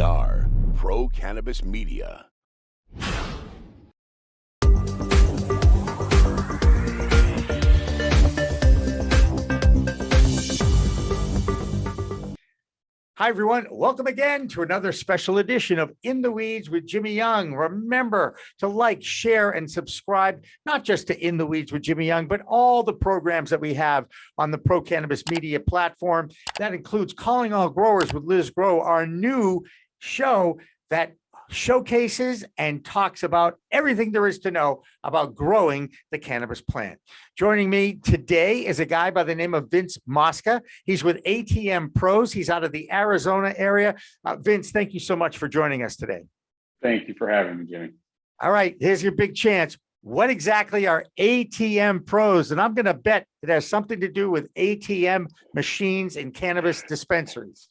We are Pro Cannabis Media. Hi, everyone. Welcome again to another special edition of In the Weeds with Jimmy Young. Remember to like, share, and subscribe, not just to In the Weeds with Jimmy Young, but all the programs that we have on the Pro Cannabis Media platform. That includes Calling All Growers with Liz Grow, our new show that showcases and talks about everything there is to know about growing the cannabis plant. Joining me today is a guy by the name of Vincent Mosca. He's with ATM Pros. He's out of the Arizona area. Vince, thank you so much for joining us today. Thank you for having me, Jimmy. All right, here's your big chance. What exactly are ATM Pros? And I'm going to bet it has something to do with ATM machines and cannabis dispensaries.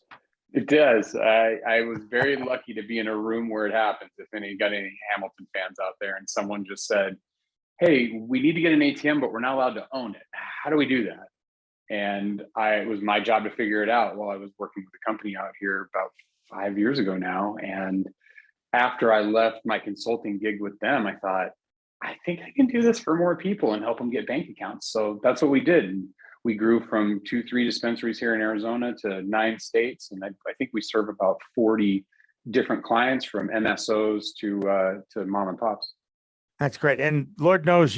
It does. I was very lucky to be in a room where it happens. If any got any Hamilton fans out there, and someone just said, "Hey, we need to get an ATM, but we're not allowed to own it. How do we do that?" And it was my job to figure it out while I was working with a company out here about 5 years ago now. And after I left my consulting gig with them, I thought, I think I can do this for more people and help them get bank accounts. So that's what we did. And we grew from 2-3 dispensaries here in Arizona to 9 states. And I think we serve about 40 different clients, from MSOs to mom and pops. That's great. And Lord knows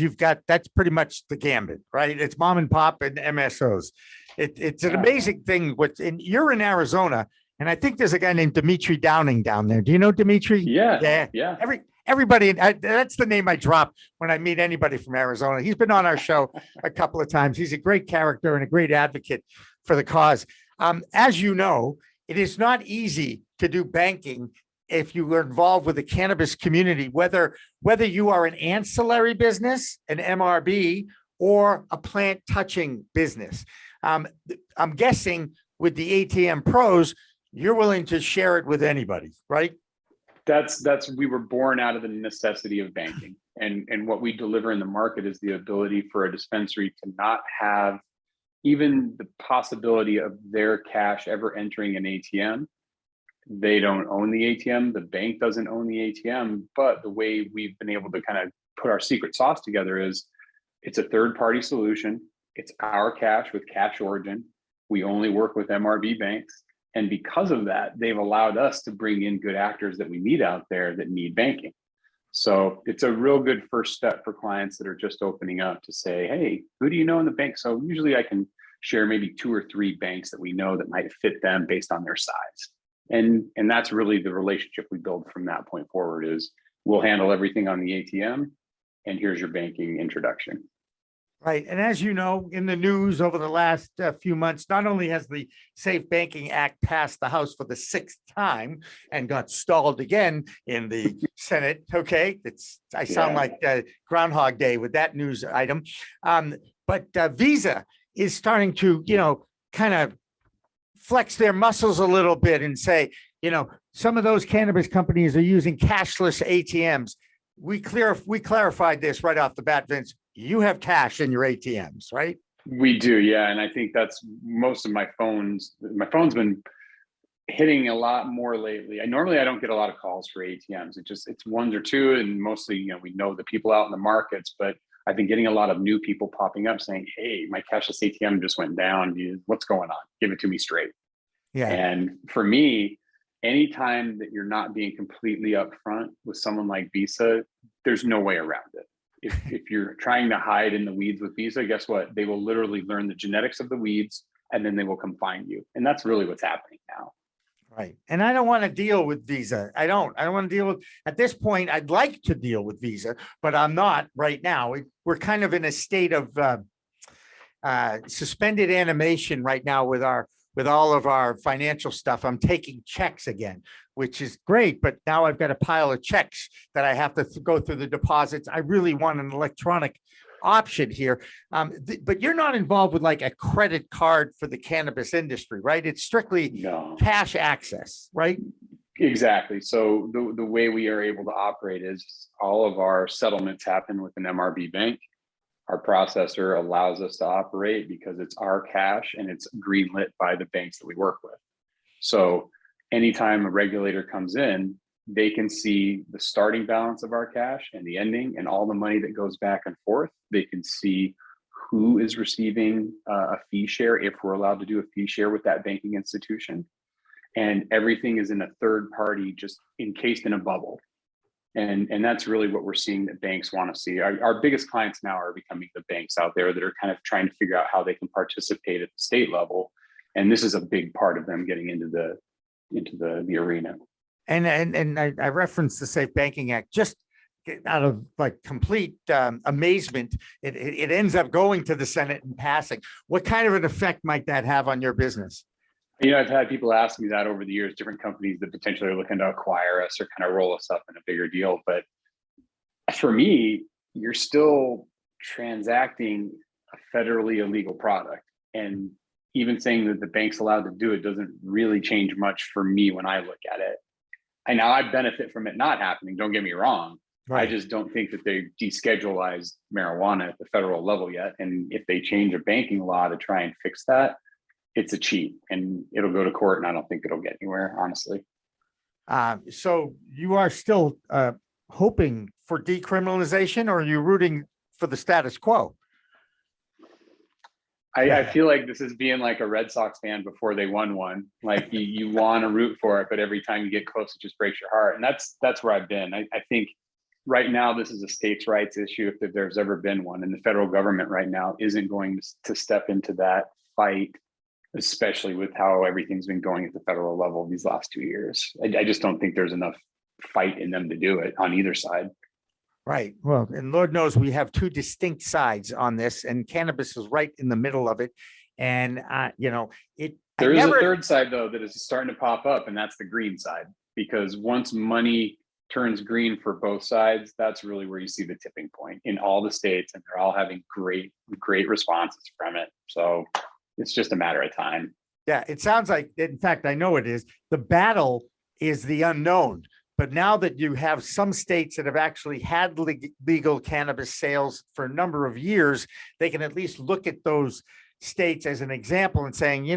that's pretty much the gambit, right? It's mom and pop and MSOs. It's an amazing thing. You're in Arizona, and I think there's a guy named Dimitri Downing down there. Do you know Dimitri? Yeah. Everybody, that's the name I drop when I meet anybody from Arizona. He's been on our show a couple of times. He's a great character and a great advocate for the cause. As you know, it is not easy to do banking if you are involved with the cannabis community, whether you are an ancillary business, an MRB, or a plant touching business. I'm guessing with the ATM Pros, you're willing to share it with anybody, right? We were born out of the necessity of banking, and what we deliver in the market is the ability for a dispensary to not have even the possibility of their cash ever entering an ATM. They don't own the ATM. The bank doesn't own the ATM. But the way we've been able to kind of put our secret sauce together is it's a third-party solution. It's our cash with cash origin. We only work with MRB banks. And because of that, they've allowed us to bring in good actors that we need out there that need banking. So it's a real good first step for clients that are just opening up to say, hey, who do you know in the bank? So usually I can share maybe 2 or 3 banks that we know that might fit them based on their size. And that's really the relationship we build from that point forward is we'll handle everything on the ATM, and here's your banking introduction. Right. And as you know, in the news over the last few months, not only has the Safe Banking Act passed the House for the 6th time and got stalled again in the Senate. Okay. I sound like Groundhog Day with that news item. But Visa is starting to, kind of flex their muscles a little bit and say, some of those cannabis companies are using cashless ATMs. We clarified this right off the bat, Vince. You have cash in your ATMs, right? We do, yeah. And I think that's most of my phone's been hitting a lot more lately. Normally I don't get a lot of calls for ATMs. It's 1 or 2, and mostly, we know the people out in the markets, but I've been getting a lot of new people popping up saying, hey, my cashless ATM just went down. What's going on? Give it to me straight. Yeah. And for me, anytime that you're not being completely upfront with someone like Visa, there's no way around it. If you're trying to hide in the weeds with Visa, guess what? They will literally learn the genetics of the weeds, and then they will come find you. And that's really what's happening now. Right. And I don't want to deal with Visa. I don't want to deal with, at this point, I'd like to deal with Visa, but I'm not right now. We're kind of in a state of suspended animation right now with all of our financial stuff. I'm taking checks again, which is great, but now I've got a pile of checks that I have to go through the deposits. I really want an electronic option here. But you're not involved with like a credit card for the cannabis industry, right? It's strictly cash access, right? Exactly. So the way we are able to operate is all of our settlements happen with an MRB bank. Our processor allows us to operate because it's our cash and it's greenlit by the banks that we work with. So anytime a regulator comes in, they can see the starting balance of our cash and the ending and all the money that goes back and forth. They can see who is receiving a fee share, if we're allowed to do a fee share with that banking institution. And everything is in a third party, just encased in a bubble. And that's really what we're seeing that banks want to see. Our biggest clients now are becoming the banks out there that are kind of trying to figure out how they can participate at the state level. And this is a big part of them getting into the arena. And I referenced the Safe Banking Act just out of like complete amazement. It ends up going to the Senate and passing. What kind of an effect might that have on your business? I've had people ask me that over the years, different companies that potentially are looking to acquire us or kind of roll us up in a bigger deal. But for me, you're still transacting a federally illegal product. And even saying that the bank's allowed to do it doesn't really change much for me when I look at it. And now I benefit from it not happening, don't get me wrong. Right. I just don't think that they deschedulized marijuana at the federal level yet. And if they change a banking law to try and fix that, it's a cheat and it'll go to court, and I don't think it'll get anywhere, honestly. So you are still hoping for decriminalization, or are you rooting for the status quo? I feel like this is being like a Red Sox fan before they won one. Like you want to root for it, but every time you get close, it just breaks your heart. And that's where I've been. I think right now this is a states' rights issue if there's ever been one, and the federal government right now isn't going to step into that fight, especially with how everything's been going at the federal level these last 2 years. I just don't think there's enough fight in them to do it on either side. Right. Well, and Lord knows we have two distinct sides on this, and cannabis is right in the middle of it. And, there is a third side, though, that is starting to pop up, and that's the green side. Because once money turns green for both sides, that's really where you see the tipping point in all the states, and they're all having great responses from it. So it's just a matter of time. Yeah, it sounds like, in fact, I know it is. The battle is the unknown. But now that you have some states that have actually had legal cannabis sales for a number of years, they can at least look at those states as an example and saying,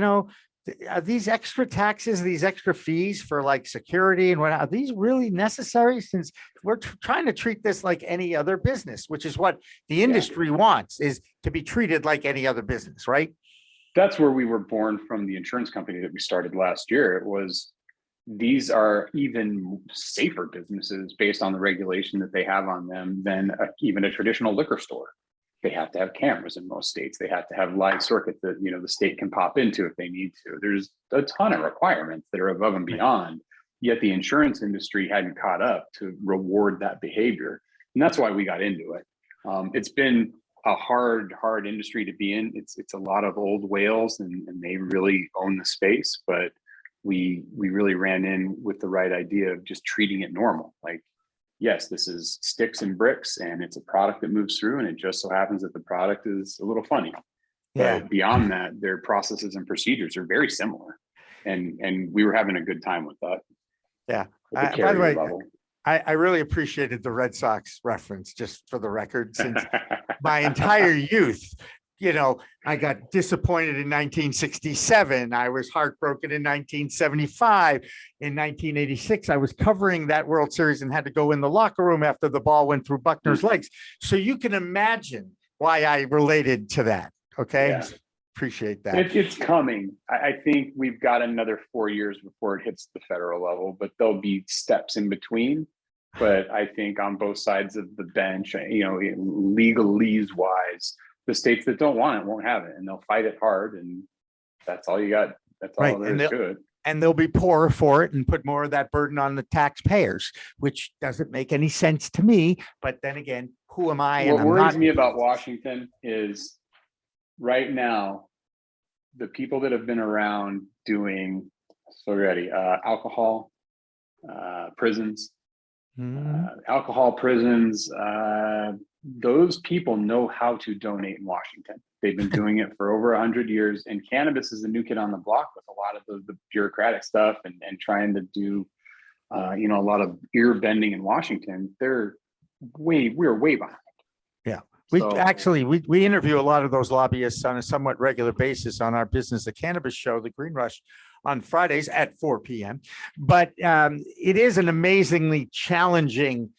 are these extra taxes, these extra fees for like security and whatnot, are these really necessary? Since we're trying to treat this like any other business, which is what the industry wants, is to be treated like any other business, right? That's where we were born from, the insurance company that we started last year. It was, these are even safer businesses based on the regulation that they have on them than even a traditional liquor store. They have to have cameras in most states. They have to have live circuits that the state can pop into if they need to. There's a ton of requirements that are above and beyond, yet the insurance industry hadn't caught up to reward that behavior. And that's why we got into it. It's been a hard industry to be in. It's a lot of old whales, and they really own the space, but we really ran in with the right idea of just treating it normal. Like, yes, this is sticks and bricks, and it's a product that moves through, and it just so happens that the product is a little funny. Yeah. But beyond that, their processes and procedures are very similar, and we were having a good time with that. Yeah. By the way, I really appreciated the Red Sox reference, just for the record, since my entire youth, I got disappointed in 1967. I was heartbroken in 1975. In 1986, I was covering that World Series and had to go in the locker room after the ball went through Buckner's legs. So you can imagine why I related to that. Okay. Yeah. Appreciate that. It's coming. I think we've got another 4 years before it hits the federal level, but there'll be steps in between. But I think on both sides of the bench, legalese wise, the states that don't want it won't have it, and they'll fight it hard, and that's all you got. That's all there is to it. And they'll be poorer for it and put more of that burden on the taxpayers, which doesn't make any sense to me. But then again, who am I? What worries me about Washington is right now, the people that have been around doing alcohol prisons, alcohol prisons, those people know how to donate in Washington. They've been doing it for over 100 years, and cannabis is the new kid on the block with a lot of the bureaucratic stuff and trying to do, a lot of ear bending in Washington. We're way behind. Yeah. We interview a lot of those lobbyists on a somewhat regular basis on our Business of Cannabis show, the Green Rush, on Fridays at 4 p.m. But it is an amazingly challenging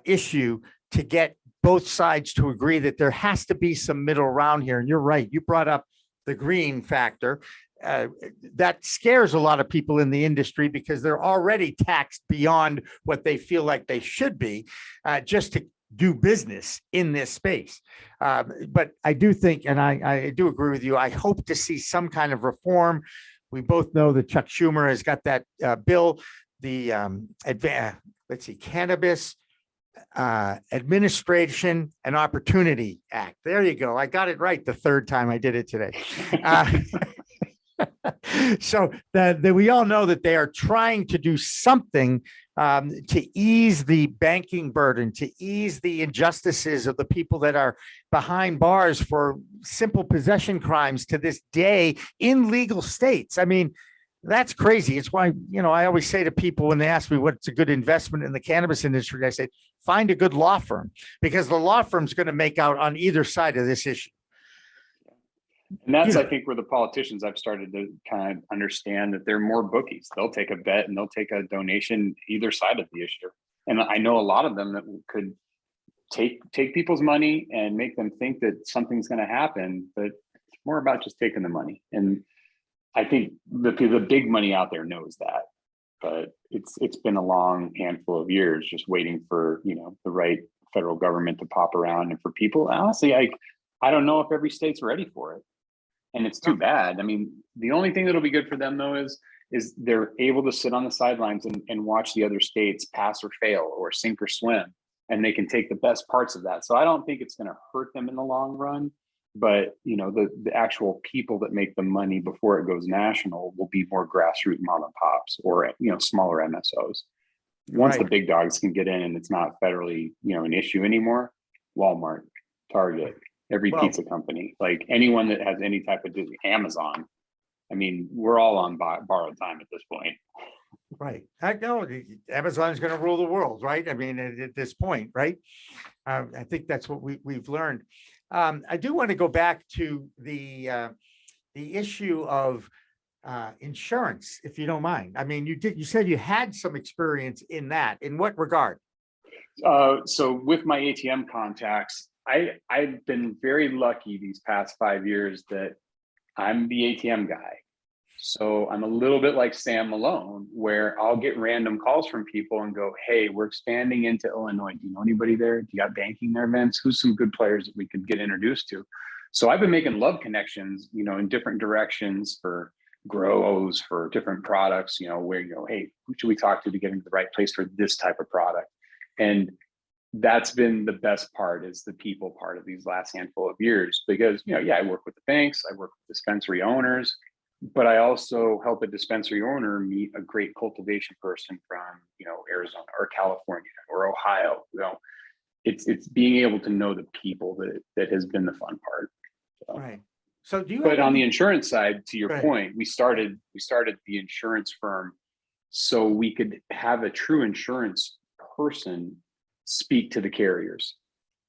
issue to get both sides to agree that there has to be some middle ground here. And you're right. You brought up the green factor. That scares a lot of people in the industry because they're already taxed beyond what they feel like they should be just to do business in this space. But I do think, and I do agree with you, I hope to see some kind of reform. We both know that Chuck Schumer has got that bill, the Cannabis Administration and Opportunity Act. There you go. I got it right the third time I did it today. So that we all know that they are trying to do something to ease the banking burden, to ease the injustices of the people that are behind bars for simple possession crimes to this day in legal states. I mean, that's crazy. It's why, I always say to people when they ask me what's a good investment in the cannabis industry, I say, find a good law firm, because the law firm's going to make out on either side of this issue. And that's, I think, where the politicians, I've started to kind of understand that they're more bookies. They'll take a bet and they'll take a donation either side of the issue. And I know a lot of them that could take people's money and make them think that something's going to happen, but it's more about just taking the money. And I think the big money out there knows that, but it's been a long handful of years just waiting for, the right federal government to pop around. And for people, honestly, I don't know if every state's ready for it. And it's too bad. I mean, the only thing that'll be good for them, though, is they're able to sit on the sidelines and watch the other states pass or fail or sink or swim, and they can take the best parts of that. So I don't think it's going to hurt them in the long run. But, the actual people that make the money before it goes national will be more grassroots mom and pops or, smaller MSOs. Once the big dogs can get in and it's not federally, an issue anymore, Walmart, Target, every pizza company, like anyone that has any type of Amazon. I mean, we're all on borrowed time at this point. Right. I know Amazon is going to rule the world, right? I mean, at this point, right? I think that's what we've learned. I do want to go back to the issue of insurance, if you don't mind. I mean, you said you had some experience in that. In what regard? So with my ATM contacts, I've been very lucky these past 5 years that I'm the ATM guy. So I'm a little bit like Sam Malone, where I'll get random calls from people and go, hey, we're expanding into Illinois. Do you know anybody there? Do you got banking there, Vince? Who's some good players that we could get introduced to? So I've been making love connections, in different directions for grows, for different products, where you go, hey, who should we talk to get into the right place for this type of product? And that's been the best part, is the people part of these last handful of years, because, I work with the banks, I work with dispensary owners, but I also help a dispensary owner meet a great cultivation person from, Arizona or California or Ohio. It's being able to know the people that has been the fun part. So. Right. So do you? But on the insurance side, to your point, we started the insurance firm so we could have a true insurance person speak to the carriers.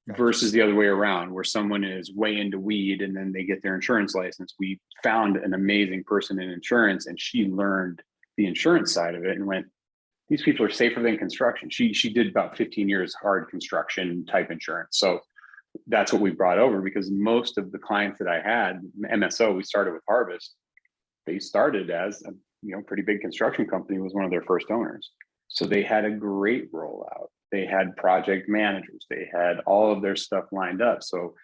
Gotcha. Versus the other way around, where someone is way into weed and then they get their insurance license. We found an amazing person in insurance, and she learned the insurance side of it and went, these people are safer than construction. She did about 15 years hard construction type insurance. So that's what we brought over, because most of the clients that I had, MSO, we started with Harvest. They started as a pretty big construction company, was one of their first owners. So they had a great rollout. They had project managers. They had all of their stuff lined up. So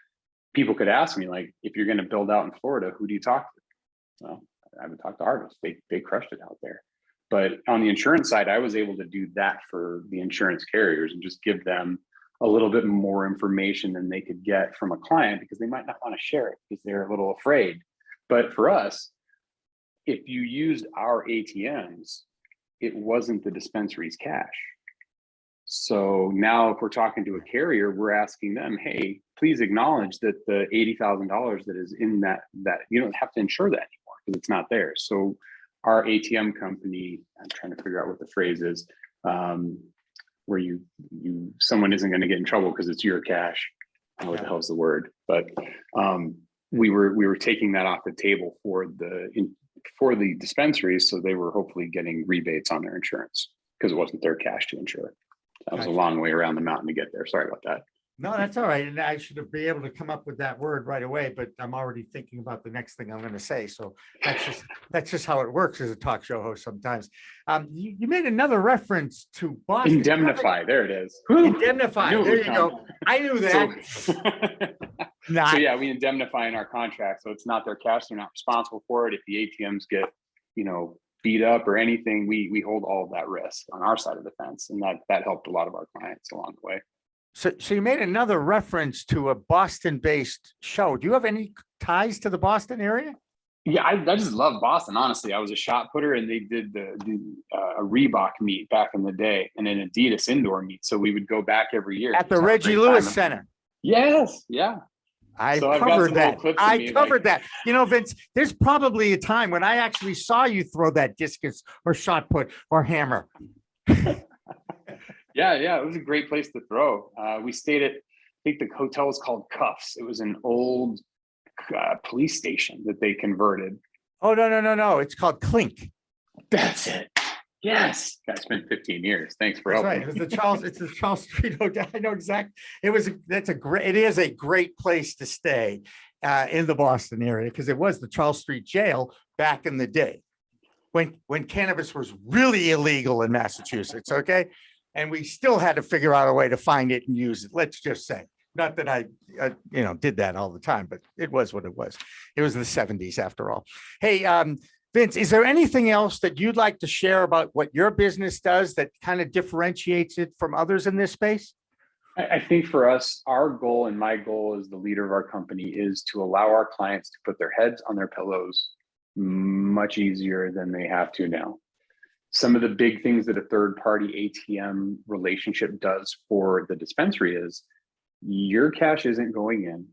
people could ask me, like, if you're going to build out in Florida, who do you talk to? Well, I haven't talked to Harvest. They crushed it out there. But on the insurance side, I was able to do that for the insurance carriers and just give them a little bit more information than they could get from a client, because they might not want to share it because they're a little afraid. But for us, if you used our ATMs, it wasn't the dispensary's cash. So now if we're talking to a carrier, we're asking them, hey, please acknowledge that the $80,000 that is in that you don't have to insure that anymore because it's not there. So our ATM company, I'm trying to figure out what the phrase is, where someone isn't going to get in trouble because it's your cash. I don't know what the hell's the word, but we were taking that off the table for the for the dispensaries. So they were hopefully getting rebates on their insurance because it wasn't their cash to insure. That was a long way around the mountain to get there. Sorry about that. No, that's all right. And I should have been able to come up with that word right away, but I'm already thinking about the next thing I'm going to say. So that's just how it works as a talk show host sometimes. You made another reference to Boston. Indemnify. There it is. Indemnify. There you go. I knew that. So, so yeah, we indemnify in our contract. So it's not their cash. They're not responsible for it. If the ATMs get, beat up or anything, we hold all of that risk on our side of the fence. And that helped a lot of our clients along the way. So you made another reference to a Boston-based show. Do you have any ties to the Boston area? Yeah, I just love Boston. Honestly, I was a shot putter, and they did a Reebok meet back in the day, and an Adidas indoor meet. So we would go back every year at the Reggie Lewis Center. Yes, yeah. I covered that. Vince, there's probably a time when I actually saw you throw that discus or shot put or hammer. Yeah, it was a great place to throw. We stayed at, I think the hotel was called Cuffs. It was an old police station that they converted. Oh, no. It's called Clink. That's it. Yes. I spent 15 years. Thanks for helping. Right. It's the Charles Street Hotel. I know exactly. It is a great place to stay in the Boston area because it was the Charles Street Jail back in the day when cannabis was really illegal in Massachusetts. Okay. And we still had to figure out a way to find it and use it. Let's just say, not that I did that all the time, but it was what it was. It was the 70s after all. Hey, Vince, is there anything else that you'd like to share about what your business does that kind of differentiates it from others in this space? I think for us, our goal and my goal as the leader of our company is to allow our clients to put their heads on their pillows much easier than they have to now. Some of the big things that a third-party ATM relationship does for the dispensary is your cash isn't going in.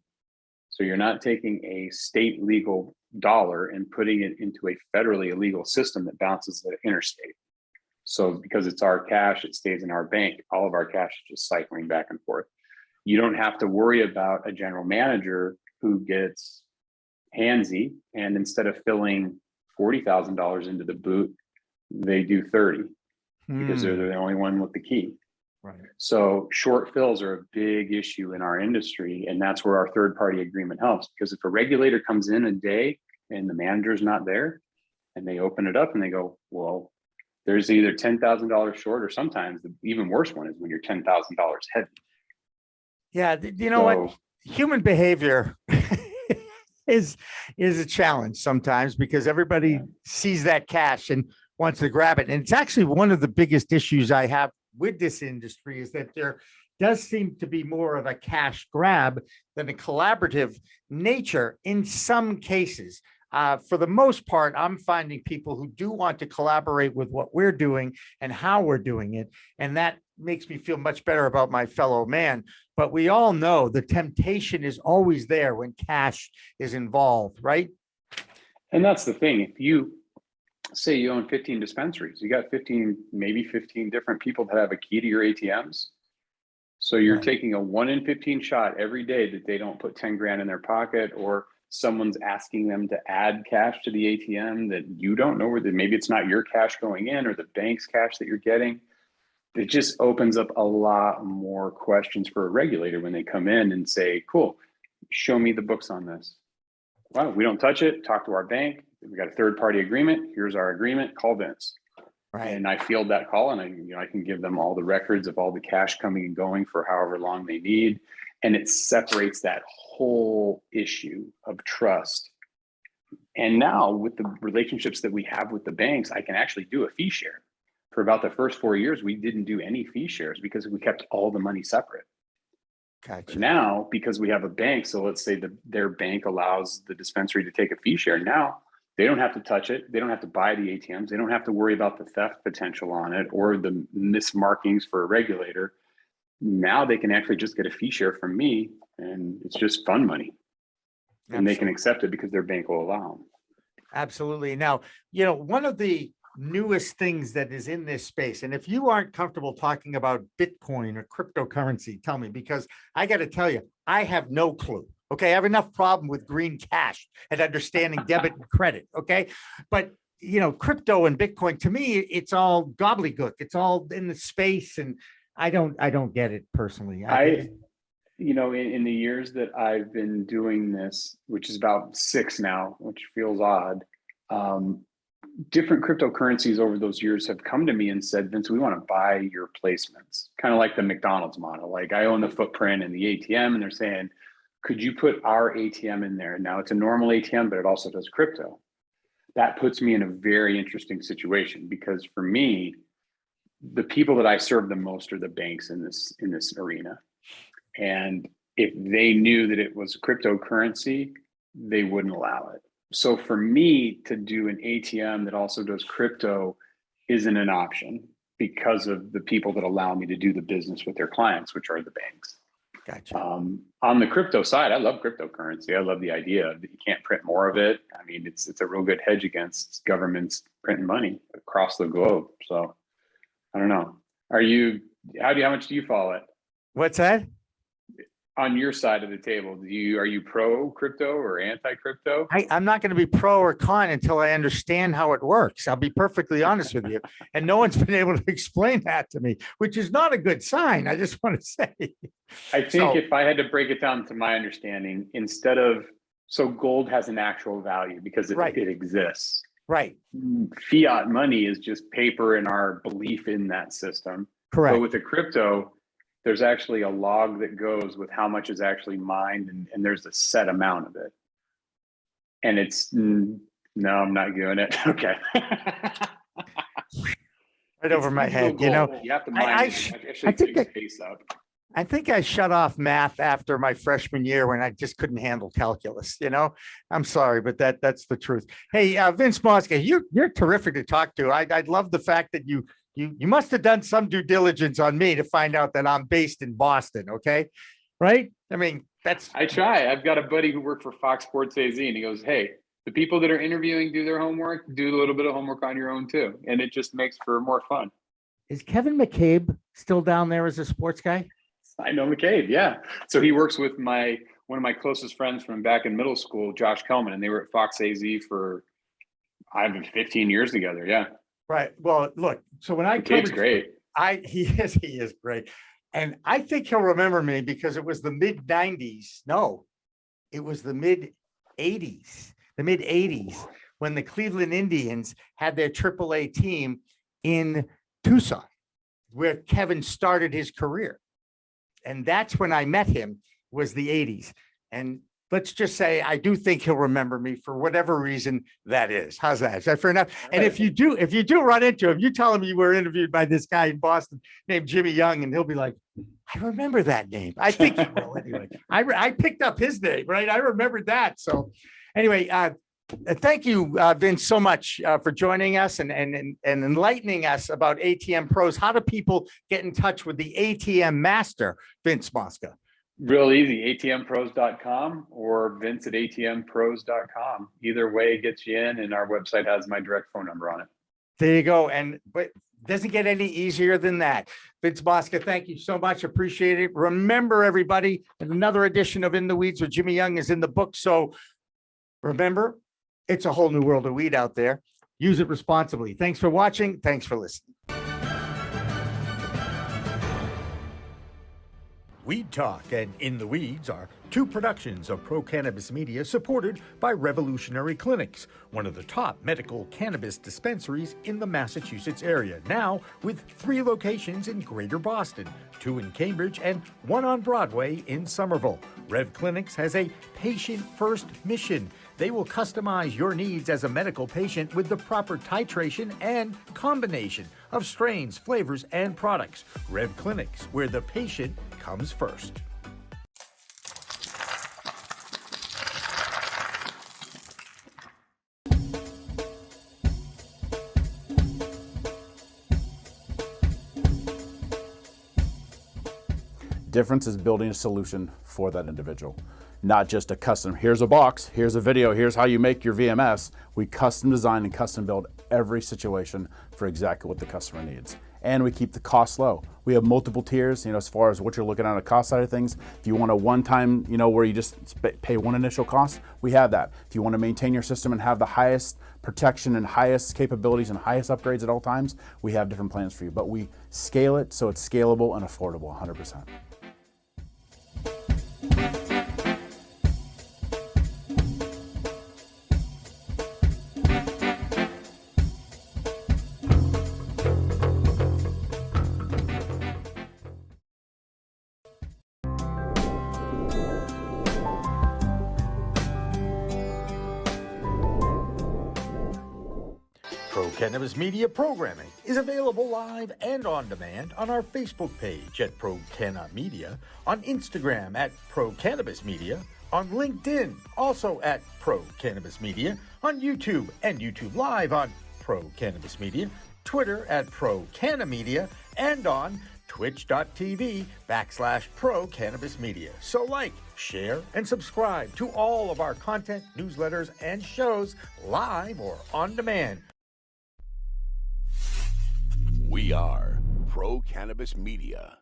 So you're not taking a state legal dollar and putting it into a federally illegal system that bounces the interstate. So because it's our cash, it stays in our bank. All of our cash is just cycling back and forth. You don't have to worry about a general manager who gets handsy and instead of filling $40,000 into the boot, they do 30 because they're the only one with the key. Right. So short fills are a big issue in our industry. And that's where our third party agreement helps, because if a regulator comes in a day and the manager's not there and they open it up and they go, well, there's either $10,000 short, or sometimes the even worse one is when you're $10,000 heavy. Yeah. What? Human behavior is a challenge sometimes because everybody sees that cash and wants to grab it. And it's actually one of the biggest issues I have with this industry is that there does seem to be more of a cash grab than a collaborative nature in some cases. For the most part, I'm finding people who do want to collaborate with what we're doing and how we're doing it. And that makes me feel much better about my fellow man. But we all know the temptation is always there when cash is involved, right? And that's the thing. If you say you own 15 dispensaries, you got 15 different people that have a key to your ATMs. So you're taking a 1 in 15 shot every day that they don't put 10 grand in their pocket, or someone's asking them to add cash to the ATM that you don't know where maybe it's not your cash going in or the bank's cash that you're getting. It just opens up a lot more questions for a regulator when they come in and say, cool, show me the books on this. Wow, we don't touch it. Talk to our bank. We got a third-party agreement. Here's our agreement. Call Vince. Right. And I field that call, and I can give them all the records of all the cash coming and going for however long they need, and it separates that whole issue of trust. And now, with the relationships that we have with the banks, I can actually do a fee share. For about the first 4 years, we didn't do any fee shares because we kept all the money separate. Gotcha. Now, because we have a bank, so let's say their bank allows the dispensary to take a fee share. Now, they don't have to touch it. They don't have to buy the ATMs. They don't have to worry about the theft potential on it or the mismarkings for a regulator. Now they can actually just get a fee share from me, and it's just fun money. And they can accept it because their bank will allow them. Absolutely. Now, one of the newest things that is in this space. And if you aren't comfortable talking about Bitcoin or cryptocurrency, tell me, because I got to tell you, I have no clue. Okay. I have enough problem with green cash and understanding debit and credit. Okay. But crypto and Bitcoin, to me, it's all gobbledygook. It's all in the space. And I don't get it personally. In the years that I've been doing this, which is about 6 now, which feels odd, different cryptocurrencies over those years have come to me and said, Vince, we want to buy your placements, kind of like the McDonald's model. Like, I own the footprint and the ATM, and they're saying, could you put our ATM in there? Now, it's a normal ATM, but it also does crypto. That puts me in a very interesting situation, because for me, the people that I serve the most are the banks in this arena. And if they knew that it was cryptocurrency, they wouldn't allow it. So for me to do an ATM that also does crypto isn't an option, because of the people that allow me to do the business with their clients, which are the banks. Gotcha. On the crypto side, I love cryptocurrency. I love the idea that you can't print more of it. I mean, it's a real good hedge against governments printing money across the globe. So I don't know. How much do you follow it? What's that? On your side of the table, are you pro crypto or anti crypto? I'm not going to be pro or con until I understand how it works. I'll be perfectly honest with you. And no one's been able to explain that to me, which is not a good sign. I just want to say. I think if I had to break it down to my understanding, so gold has an actual value because it exists. Right. Fiat money is just paper and our belief in that system. Correct. But with the crypto, there's actually a log that goes with how much is actually mined, and there's a set amount of it. And no, I'm not doing it. Okay. Right over my head. You have to mine I think I shut off math after my freshman year when I just couldn't handle calculus. I'm sorry, but that's the truth. Hey, Vince Mosca, you're terrific to talk to. I love the fact that you must have done some due diligence on me to find out that I'm based in Boston. Okay. Right. I mean, I try. I've got a buddy who worked for Fox Sports AZ, and he goes, hey, the people that are interviewing do their homework, do a little bit of homework on your own too. And it just makes for more fun. Is Kevin McCabe still down there as a sports guy? I know McCabe. Yeah. So he works with one of my closest friends from back in middle school, Josh Kellman, and they were at Fox AZ for 15 years together. Yeah. Right. Well, look, so when McCabe's great. He is great. And I think he'll remember me because it was the mid 90s. No, it was the mid 80s, when the Cleveland Indians had their AAA team in Tucson, where Kevin started his career. And that's when I met him, was the 80s. And let's just say I do think he'll remember me for whatever reason that is. How's that? Is that fair enough? And if you do run into him, you tell him you were interviewed by this guy in Boston named Jimmy Young, and he'll be like, I remember that name. I think he will anyway. I picked up his name, right? I remembered that. So anyway, thank you, Vince, so much for joining us and enlightening us about ATM Pros. How do people get in touch with the ATM master, Vince Mosca? Real easy, ATMPros.com or Vince at ATMPros.com. Either way gets you in, and our website has my direct phone number on it. There you go. But doesn't get any easier than that. Vince Mosca, thank you so much. Appreciate it. Remember, everybody, another edition of In the Weeds with Jimmy Young is in the book. So remember, it's a whole new world of weed out there. Use it responsibly. Thanks for watching. Thanks for listening. Weed Talk and In the Weeds are two productions of Pro Cannabis Media, supported by Revolutionary Clinics, one of the top medical cannabis dispensaries in the Massachusetts area, now with 3 locations in Greater Boston, 2 in Cambridge and 1 on Broadway in Somerville. Rev Clinics has a patient-first mission. They will customize your needs as a medical patient with the proper titration and combination of strains, flavors, and products. Rev Clinics, where the patient comes first. Difference is building a solution for that individual. Not just a custom, here's a box, here's a video, here's how you make your VMS. We custom design and custom build every situation for exactly what the customer needs. And we keep the costs low. We have multiple tiers, as far as what you're looking at on the cost side of things. If you want a one-time, where you just pay one initial cost, we have that. If you want to maintain your system and have the highest protection and highest capabilities and highest upgrades at all times, we have different plans for you. But we scale it so it's scalable and affordable 100%. Pro Cannabis Media programming is available live and on demand on our Facebook page at Pro Canna Media, on Instagram at Pro Cannabis Media, on LinkedIn also at Pro Cannabis Media, on YouTube and YouTube Live on Pro Cannabis Media, Twitter at Pro Canna Media, and on twitch.tv/Pro Cannabis Media. So like, share, and subscribe to all of our content, newsletters, and shows live or on demand. We are Pro Cannabis Media.